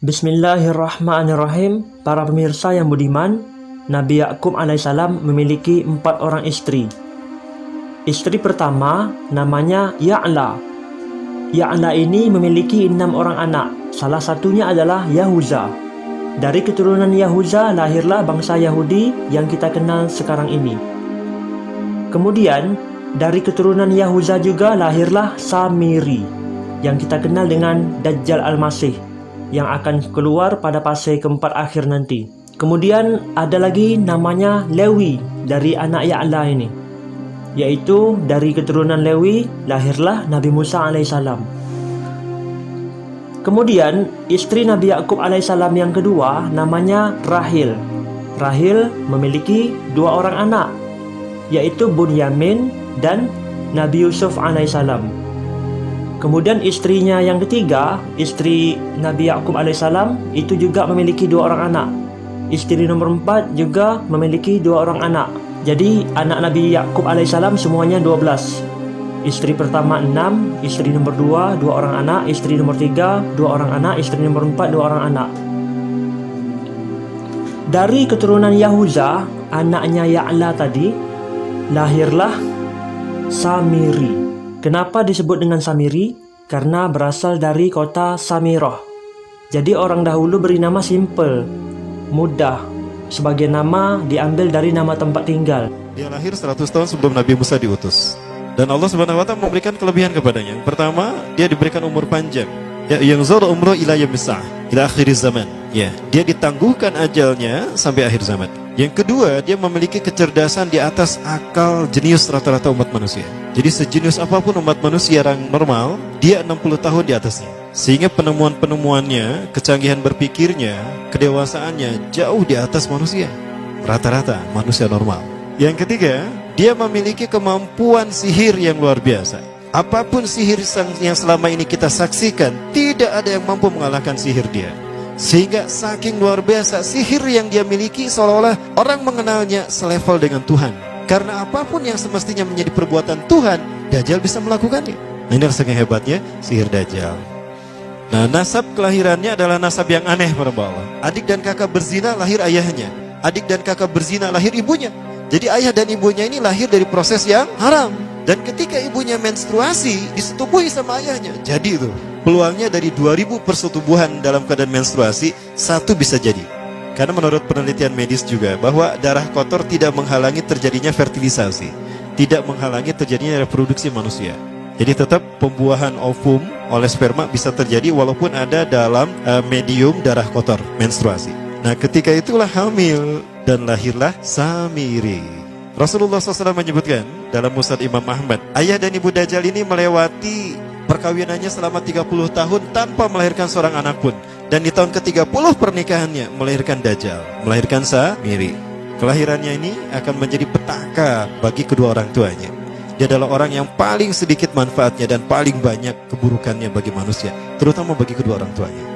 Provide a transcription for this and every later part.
Bismillahirrahmanirrahim. Para pemirsa yang budiman, Nabi Yakub alaihissalam memiliki 4 orang istri. Istri pertama namanya Ya'la. Ya'la ini memiliki 6 orang anak. Salah satunya adalah Yahuza. Dari keturunan Yahuza lahirlah bangsa Yahudi yang kita kenal sekarang ini. Kemudian dari keturunan Yahuza juga lahirlah Samiri yang kita kenal dengan Dajjal Al-Masih yang akan keluar pada fase keempat akhir nanti. Kemudian ada lagi namanya Lewi dari anak Ya'la ini, yaitu dari keturunan Lewi lahirlah Nabi Musa alaihissalam. Kemudian istri Nabi Yakub alaihissalam yang kedua namanya Rahil. Rahil memiliki 2 orang anak, yaitu Bunyamin dan Nabi Yusuf alaihissalam. Kemudian istrinya yang ketiga, istri Nabi Yakub alaihissalam, itu juga memiliki 2 orang anak. Istri nomor 4 juga memiliki 2 orang anak. Jadi anak Nabi Yakub alaihissalam semuanya 12. Istri pertama 6, istri nomor 2 2 orang anak, istri nomor 3 2 orang anak, istri nomor 4 2 orang anak. Dari keturunan Yahuza, anaknya Ya'la tadi, lahirlah Samiri. Kenapa disebut dengan Samiri? Karena berasal dari kota Samirah. Jadi orang dahulu beri nama simple, mudah. Sebagai nama diambil dari nama tempat tinggal. Dia lahir 100 tahun sebelum Nabi Musa diutus. Dan Allah Subhanahu wa taala memberikan kelebihan kepadanya. Pertama, dia diberikan umur panjang. Ya, yang zara umru ila yamsah, ila akhir zaman. Ya, dia ditangguhkan ajalnya sampai akhir zaman. Yang kedua, dia memiliki kecerdasan di atas akal jenius rata-rata umat manusia. Jadi sejenius apapun umat manusia yang normal, dia 60 tahun di atasnya. Sehingga penemuan-penemuannya, kecanggihan berpikirnya, kedewasaannya jauh di atas manusia. Rata-rata manusia normal. Yang ketiga, dia memiliki kemampuan sihir yang luar biasa. Apapun sihir yang selama ini kita saksikan, tidak ada yang mampu mengalahkan sihir dia. Sehingga saking luar biasa sihir yang dia miliki, seolah-olah orang mengenalnya selevel dengan Tuhan. Karena apapun yang semestinya menjadi perbuatan Tuhan, Dajjal bisa melakukannya. Nah, ini saking hebatnya sihir Dajjal. Nah, nasab kelahirannya adalah nasab yang aneh para Allah. Adik dan kakak berzina lahir ayahnya, adik dan kakak berzina lahir ibunya. Jadi ayah dan ibunya ini lahir dari proses yang haram. Dan ketika ibunya menstruasi, disetubuhi sama ayahnya. Jadi itu peluangnya dari 2000 persetubuhan dalam keadaan menstruasi, 1 bisa jadi. Karena menurut penelitian medis juga, bahwa darah kotor tidak menghalangi terjadinya fertilisasi, tidak menghalangi terjadinya reproduksi manusia. Jadi tetap pembuahan ovum oleh sperma bisa terjadi walaupun ada dalam medium darah kotor, menstruasi. Nah, ketika itulah hamil dan lahirlah Samiri. Rasulullah SAW menyebutkan dalam Musnad Imam Ahmad, ayah dan ibu Dajjal ini melewati perkawinannya selama 30 tahun tanpa melahirkan seorang anak pun. Dan di tahun ke-30 pernikahannya melahirkan Dajjal, melahirkan Samiri. Kelahirannya ini akan menjadi petaka bagi kedua orang tuanya. Dia adalah orang yang paling sedikit manfaatnya dan paling banyak keburukannya bagi manusia, terutama bagi kedua orang tuanya.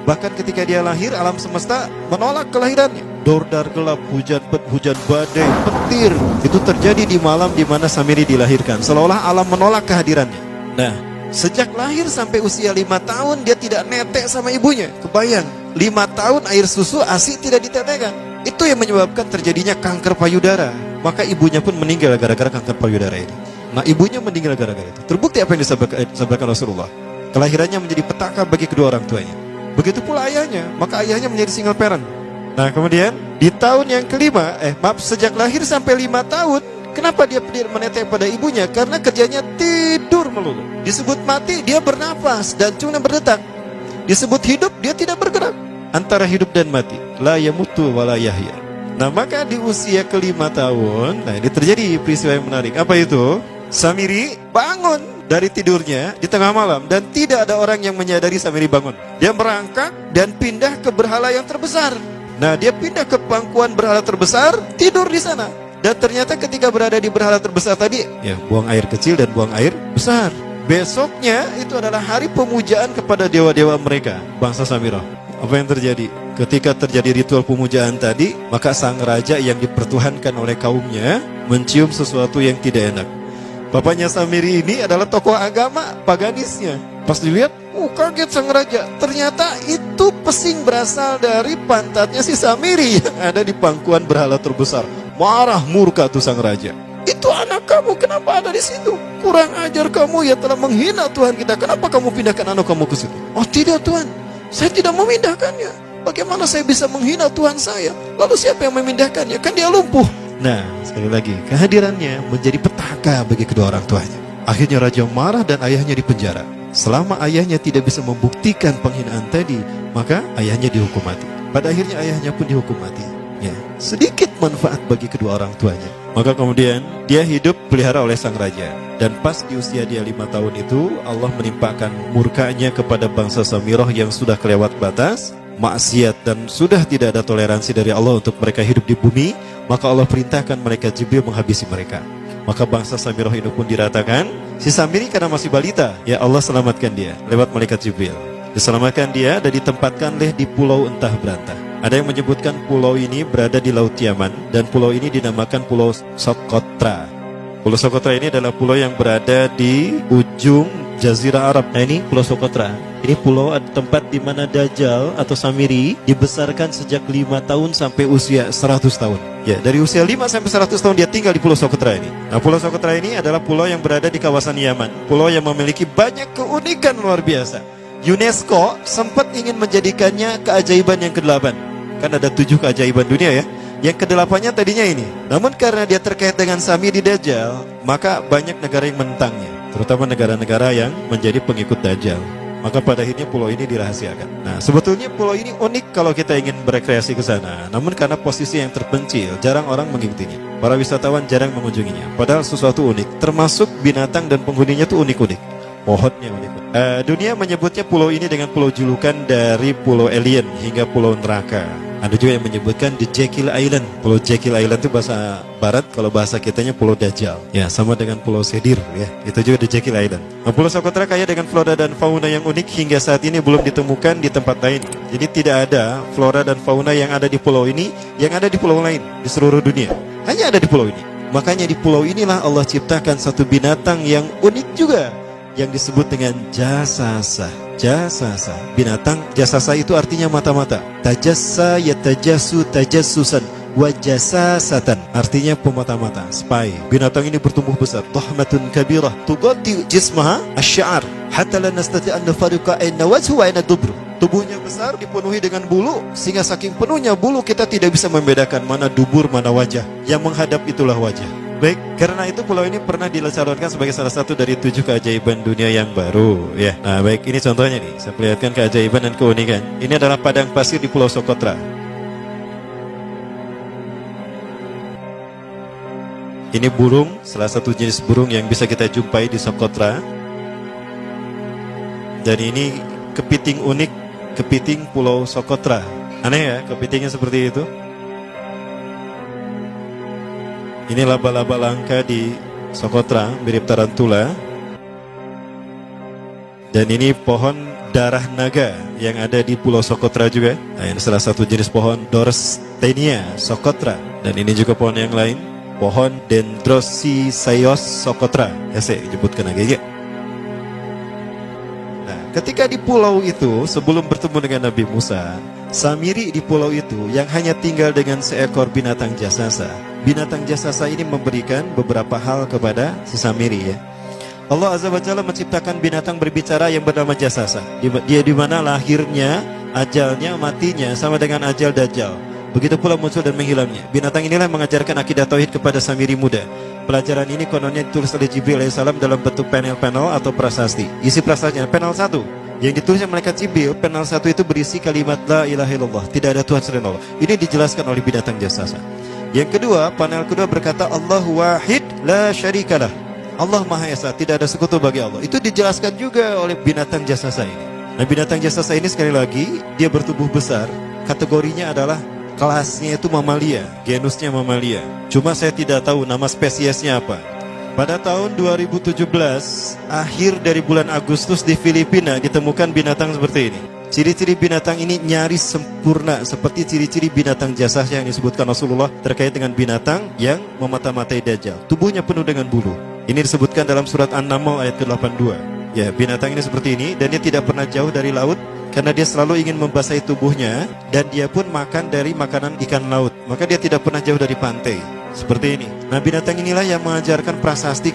Bahkan ketika dia lahir, alam semesta menolak kelahirannya. Dordar gelap, hujan badai, petir, itu terjadi di malam di mana Samiri dilahirkan. Seolah-olah alam menolak kehadirannya. Nah, sejak lahir sampai usia 5 tahun dia tidak netek sama ibunya. Kebayang, 5 tahun air susu ASI tidak ditetekkan. Itu yang menyebabkan terjadinya kanker payudara. Maka ibunya pun meninggal gara-gara kanker payudara ini. Nah, ibunya meninggal gara-gara itu. Terbukti apa yang disampaikan Rasulullah. Kelahirannya menjadi petaka bagi kedua orang tuanya. Begitu pula ayahnya, maka ayahnya menjadi single parent. Nah, kemudian di tahun yang kelima, sejak lahir sampai 5 tahun, kenapa dia menetek pada ibunya? Karena kerjanya tidur melulu. Disebut mati, dia bernapas dan cuma berdetak. Disebut hidup, dia tidak bergerak. Antara hidup dan mati, la yamutu wa la yahya. Nah, maka di usia ke-5 tahun, nah ini terjadi peristiwa yang menarik. Apa itu? Samiri bangun dari tidurnya di tengah malam dan tidak ada orang yang menyadari Samiri bangun. Dia merangkak dan pindah ke berhala yang terbesar. Nah, dia pindah ke pangkuan berhala terbesar, tidur di sana. Dan ternyata ketika berada di berhala terbesar tadi, ya buang air kecil dan buang air besar. Besoknya itu adalah hari pemujaan kepada dewa-dewa mereka, bangsa Samirah. Apa yang terjadi? Ketika terjadi ritual pemujaan tadi, maka sang raja yang dipertuhankan oleh kaumnya mencium sesuatu yang tidak enak. Bapaknya Samiri ini adalah tokoh agama paganisnya. Pas dilihat, kaget sang raja. Ternyata itu pesing berasal dari pantatnya si Samiri yang ada di pangkuan berhala terbesar. Marah murka tuh sang raja. Itu anak kamu, kenapa ada di situ? Kurang ajar kamu, ya telah menghina Tuhan kita. Kenapa kamu pindahkan anak kamu ke situ? Oh tidak Tuhan, saya tidak memindahkannya. Bagaimana saya bisa menghina Tuhan saya? Lalu siapa yang memindahkannya? Kan dia lumpuh. Nah, sekali lagi, kehadirannya menjadi petaka bagi kedua orang tuanya. Akhirnya raja marah dan ayahnya dipenjara. Selama ayahnya tidak bisa membuktikan penghinaan tadi, maka ayahnya dihukum mati. Pada akhirnya ayahnya pun dihukum mati. Ya, sedikit manfaat bagi kedua orang tuanya. Maka kemudian dia hidup pelihara oleh sang raja. Dan pas di usia dia 5 tahun itu, Allah menimpakan murkanya kepada bangsa Samirah yang sudah kelewat batas, maksiat, dan sudah tidak ada toleransi dari Allah untuk mereka hidup di bumi. Maka Allah perintahkan malaikat Jibril menghabisi mereka. Maka bangsa Samirah ini pun diratakan. Si Samiri karena masih balita, ya Allah selamatkan dia lewat malaikat Jibril. Diselamatkan dia dan ditempatkan di pulau entah berantah. Ada yang menyebutkan pulau ini berada di Laut Yaman, dan pulau ini dinamakan Pulau Socotra. Pulau Socotra ini adalah pulau yang berada di ujung Jazirah Arab. Nah, ini Pulau Socotra. Ini pulau tempat di mana Dajjal atau Samiri dibesarkan sejak 5 tahun sampai usia 100 tahun. Ya, dari usia 5 sampai 100 tahun dia tinggal di Pulau Socotra ini. Nah, Pulau Socotra ini adalah pulau yang berada di kawasan Yaman. Pulau yang memiliki banyak keunikan luar biasa. UNESCO sempat ingin menjadikannya keajaiban yang ke-8. Kan ada 7 keajaiban dunia ya. Yang ke-8-nya tadinya ini. Namun karena dia terkait dengan Samiri Dajjal, maka banyak negara yang menentangnya, terutama negara-negara yang menjadi pengikut Dajjal. Maka pada akhirnya pulau ini dirahasiakan. Nah, sebetulnya pulau ini unik kalau kita ingin berekreasi ke sana. Namun karena posisi yang terpencil, jarang orang mengikutinya. Para wisatawan jarang mengunjunginya. Padahal sesuatu unik, termasuk binatang dan penghuninya tuh unik-unik. Pohonnya unik. Dunia menyebutnya pulau ini dengan pulau julukan dari pulau alien hingga pulau neraka. Ada juga yang menyebutkan The Jekyll Island. Pulau Jekyll Island itu bahasa barat, kalau bahasa kitanya Pulau Dajjal. Ya, sama dengan Pulau Sedir ya. Itu juga The Jekyll Island. Nah, Pulau Socotra kaya dengan flora dan fauna yang unik hingga saat ini belum ditemukan di tempat lain. Jadi tidak ada flora dan fauna yang ada di pulau ini yang ada di pulau lain di seluruh dunia. Hanya ada di pulau ini. Makanya di pulau inilah Allah ciptakan satu binatang yang unik juga, yang disebut dengan jasasa. Jasasa, binatang jasasa itu artinya mata-mata. Tajassa yatajassu tajassusan wa jasasatan, artinya pemata-mata, spy. Binatang ini bertumbuh besar, tahmatun kabirah tughatti jismaha asy-sya'ar hatta la nastati an nafariqa ayna wajhu wa ayna dubru. Tubuhnya besar, dipenuhi dengan bulu, sehingga saking penuhnya bulu kita tidak bisa membedakan mana dubur mana wajah. Yang menghadap itulah wajah. Baik, karena itu pulau ini pernah dilacalonkan sebagai salah satu dari 7 keajaiban dunia yang baru ya. Nah baik, ini contohnya nih, saya perlihatkan keajaiban dan keunikan. Ini adalah padang pasir di Pulau Socotra. Ini burung, salah satu jenis burung yang bisa kita jumpai di Socotra. Dan ini kepiting unik, kepiting Pulau Socotra. Aneh ya, kepitingnya seperti itu. Ini laba-laba langka di Socotra, mirip tarantula. Dan ini pohon darah naga yang ada di Pulau Socotra juga. Nah, ini salah satu jenis pohon Dorstenia Socotra. Dan ini juga pohon yang lain, pohon Dendrosisaios Socotra. Ya, saya sebutkan lagi ya. Nah, ketika di pulau itu, sebelum bertemu dengan Nabi Musa, Samiri di pulau itu yang hanya tinggal dengan seekor binatang jasasa. Binatang jasasa ini memberikan beberapa hal kepada si Samiri ya. Allah Azza wa Jalla menciptakan binatang berbicara yang bernama jasasa. Dia di mana lahirnya, ajalnya, matinya sama dengan ajal Dajjal. Begitu pula muncul dan menghilangnya. Binatang inilah mengajarkan akidah tauhid kepada Samiri muda. Pelajaran ini kononnya ditulis oleh Jibril alaihissalam dalam bentuk panel-panel atau prasasti. Isi prasastinya panel 1 yang ditulis oleh malaikat Jibril, panel 1 itu berisi kalimat la ilaha illallah, tidak ada Tuhan selain Allah. Ini dijelaskan oleh binatang jasasa. Yang kedua, panel kedua berkata Allahu wahid la syarikalah. Allah Maha Esa, tidak ada sekutu bagi Allah. Itu dijelaskan juga oleh binatang jasasa ini. Nah, binatang jasasa ini sekali lagi dia bertubuh besar. Kategorinya adalah kelasnya itu mamalia, genusnya mamalia. Cuma saya tidak tahu nama spesiesnya apa. Pada tahun 2017, akhir dari bulan Agustus di Filipina ditemukan binatang seperti ini. Ciri-ciri binatang ini nyaris sempurna seperti ciri-ciri binatang jasasa yang disebutkan Rasulullah terkait dengan binatang yang memata-matai Dajjal. Tubuhnya penuh dengan bulu. Ini disebutkan dalam surat An-Naml ayat ke-82. Ya, binatang ini seperti ini dan dia tidak pernah jauh dari laut karena dia selalu ingin membasahi tubuhnya dan dia pun makan dari makanan ikan laut. Maka dia tidak pernah jauh dari pantai. Seperti ini. Nah, binatang inilah yang mengajarkan prasasti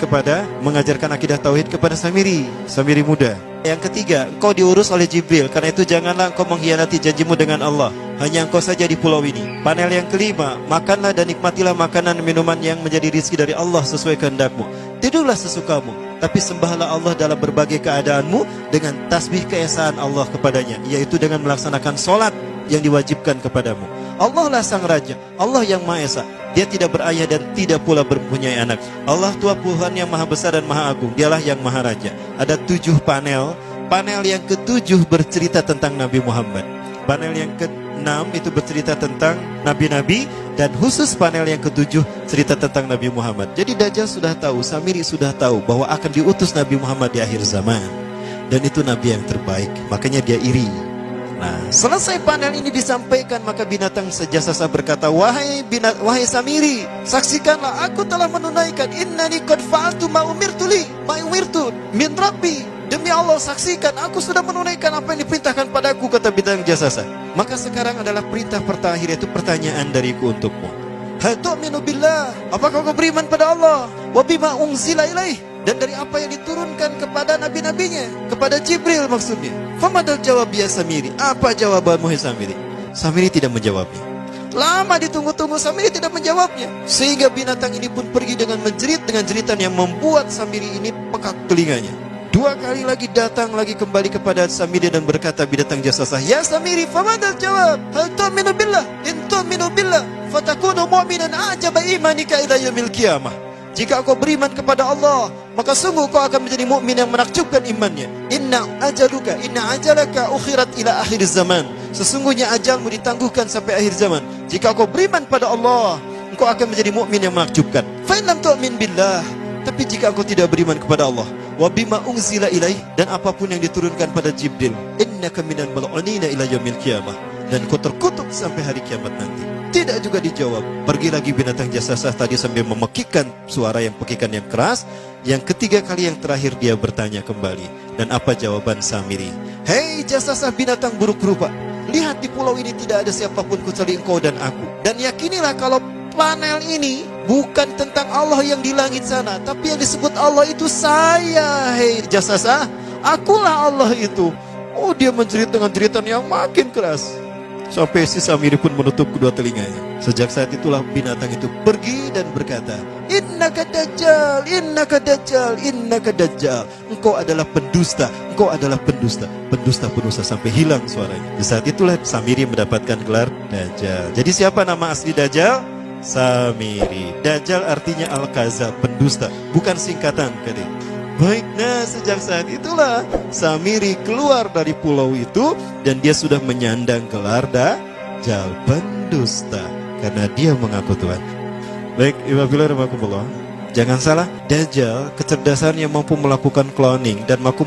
mengajarkan akidah tauhid kepada Samiri muda. Yang ketiga, engkau diurus oleh Jibril. Karena itu janganlah engkau mengkhianati janjimu dengan Allah. Hanya engkau saja di pulau ini. Panel yang kelima, makanlah dan nikmatilah makanan dan minuman yang menjadi rizki dari Allah sesuai kehendakmu. Tidurlah sesukamu, tapi sembahlah Allah dalam berbagai keadaanmu dengan tasbih keesaan Allah kepadanya, yaitu dengan melaksanakan solat yang diwajibkan kepadamu. Allah lah sang raja, Allah yang Maha Esa. Dia tidak berayah dan tidak pula mempunyai anak. Allah Tuhan Tuhan yang maha besar dan maha agung. Dialah yang maha raja. Ada 7 panel. Panel yang ke-7 bercerita tentang Nabi Muhammad. Panel yang ke-6 itu bercerita tentang nabi-nabi. Dan khusus panel yang ke-7 cerita tentang Nabi Muhammad. Jadi Dajjal sudah tahu, Samiri sudah tahu bahwa akan diutus Nabi Muhammad di akhir zaman. Dan itu nabi yang terbaik. Makanya dia iri. Nah, selesai panel ini disampaikan, maka binatang sejasa berkata, wahai Samiri, saksikanlah aku telah menunaikan innani qad fa'altu ma umirtu min rabbi. Demi Allah, saksikan aku sudah menunaikan apa yang diperintahkan padaku, kata binatang jasasa. Maka sekarang adalah perintah terakhir, yaitu pertanyaan dariku untukmu. Hal tu'minu billah, apakah kau beriman pada Allah? Wa bima unzila ilaih, dan dari apa yang diturunkan kepada nabi-nabinya, kepada Jibril maksudnya. Famadal jawab ya Samiri, apa jawabanmu hai Samiri? Samiri tidak menjawabnya. Lama ditunggu-tunggu, Samiri tidak menjawabnya. Sehingga binatang ini pun pergi dengan menjerit, dengan jeritan yang membuat Samiri ini pekak telinganya. 2 kali lagi datang lagi kembali kepada Samiri dan berkata binatang jasasa, ya Samiri, famadal jawab, hal tu'minu billah, in tu'minu billah fatakunu mu'minan a'jaba imanika ila yaumil qiyamah. Jika kau beriman kepada Allah, maka sungguh kau akan menjadi mukmin yang menakjubkan imannya. Inna ajalaka ukhirat ila akhir zaman. Sesungguhnya ajalmu ditangguhkan sampai akhir zaman. Jika kau beriman pada Allah, engkau akan menjadi mukmin yang menakjubkan. Fa in lam tu'min billah, tapi jika engkau tidak beriman kepada Allah, wa bima unzila ilaih, dan apapun yang diturunkan pada Jibril, innaka minal mal'unina ila yaumil qiyamah, dan kau terkutuk sampai hari kiamat nanti. Tidak juga dijawab. Pergi lagi binatang jasasa tadi sambil memekikkan suara yang pekikan yang keras. Yang ketiga kali yang terakhir dia bertanya kembali. Dan apa jawaban Samiri? Hei jasasa binatang buruk rupa, lihat di pulau ini tidak ada siapapun kecuali engkau dan aku. Dan yakinilah kalau panel ini bukan tentang Allah yang di langit sana, tapi yang disebut Allah itu saya. Hei jasasa, akulah Allah itu. Oh, dia menjerit dengan jeritan yang makin keras. Sampai si Samiri pun menutup kedua telinganya. Sejak saat itulah binatang itu pergi dan berkata, Innaka dajjal, innaka dajjal, innaka dajjal. Engkau adalah pendusta, engkau adalah pendusta. Pendusta sampai hilang suaranya. Di saat itulah Samiri mendapatkan gelar Dajjal. Jadi siapa nama asli Dajjal? Samiri. Dajjal artinya Al-Kaza, pendusta, bukan singkatan kali. Baik, nah sejak saat itulah Samiri keluar dari pulau itu dan dia sudah menyandang gelar Dajjal, pendusta, karena dia mengaku Tuhan. Baik, Ibabillah, jangan salah, Dajjal kecerdasannya mampu melakukan cloning dan mampu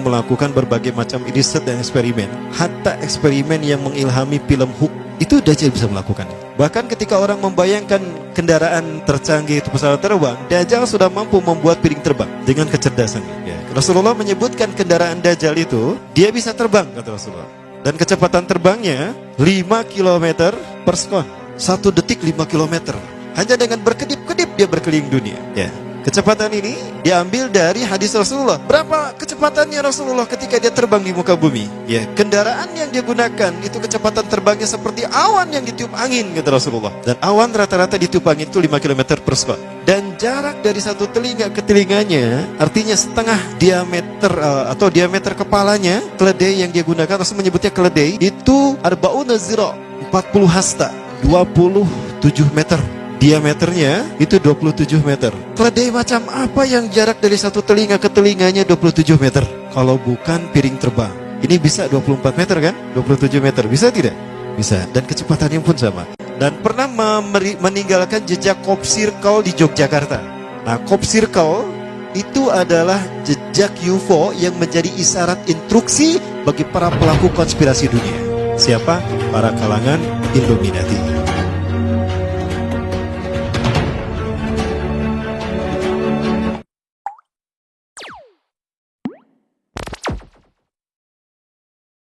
melakukan berbagai macam riset dan eksperimen. Hatta eksperimen yang mengilhami film Hook itu Dajjal bisa melakukannya. Bahkan ketika orang membayangkan kendaraan tercanggih itu pesawat terbang, Dajjal sudah mampu membuat piring terbang dengan kecerdasannya. Ya. Rasulullah menyebutkan kendaraan Dajjal itu dia bisa terbang, kata Rasulullah. Dan kecepatan terbangnya 5 km per sekon. 1 detik 5 km. Hanya dengan berkedip-kedip dia berkeliling dunia. Ya. Kecepatan ini diambil dari hadis Rasulullah. Berapa kecepatannya Rasulullah ketika dia terbang di muka bumi? Ya, kendaraan yang dia gunakan itu kecepatan terbangnya seperti awan yang ditiup angin, kata Rasulullah. Dan awan rata-rata ditiup angin itu 5 km per sekon. Dan jarak dari satu telinga ke telinganya, artinya setengah diameter atau diameter kepalanya, keledai yang dia gunakan, Rasul menyebutnya keledai, itu arba'una zira, 40 hasta, 27 meter. Diameternya itu 27 meter. Keledai macam apa yang jarak dari satu telinga ke telinganya 27 meter? Kalau bukan piring terbang. Ini bisa 24 meter kan? 27 meter. Bisa tidak? Bisa. Dan kecepatannya pun sama. Dan pernah meninggalkan jejak Cop Circle di Yogyakarta. Nah, Cop Circle itu adalah jejak UFO yang menjadi isyarat instruksi bagi para pelaku konspirasi dunia. Siapa? Para kalangan Illuminati.